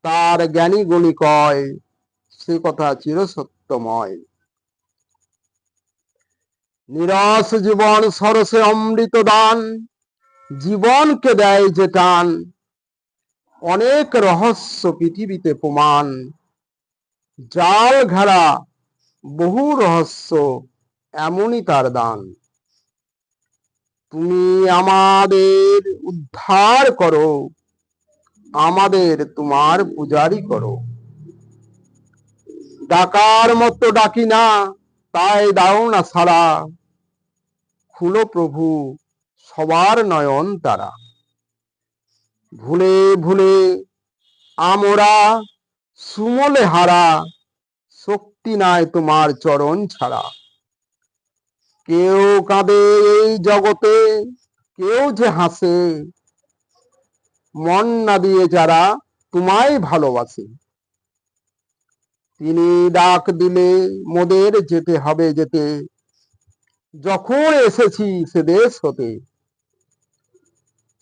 তার জ্ঞানী গুণী কয়, সে কথা চিরসত্যময়। নিরস জীবন সরসে অমৃত দান, জীবনকে দেয় যে টান, অনেক রহস্য পৃথিবীতে প্রমাণ, জাল ঘেরা বহু রহস্য, এমনই তার দান। তুমি আমাদের উদ্ধার করো, আমাদের তোমার পূজারি করো। ডাকার মতো ডাকি না, তাই দাও না সাড়া, খুলো প্রভু সবার নয়ন তারা। ভুলে ভুলে আমরা সুমলে হারা, শক্তি নাই তোমার চরণ ছাড়া। কেউ কাঁদে এই জগতে, কেউ যে হাসে, মন না দিয়ে যারা তোমায় ভালোবাসে। তিনি ডাক দিলে মোদের যেতে হবে যেতে, যখন এসেছি সে দেশ হতে।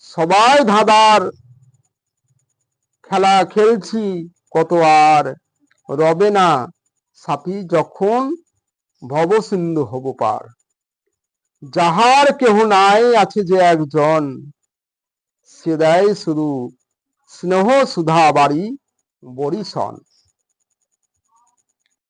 সবাই ধাঁধার খেলা খেলছি, কত আর রবে না সাথী, যখন ভব সিন্ধু হব পার। যাহার কেহ নাই আছে যে একজন, সে দেয় শুধু স্নেহ সুধা বাড়ি বরিশন।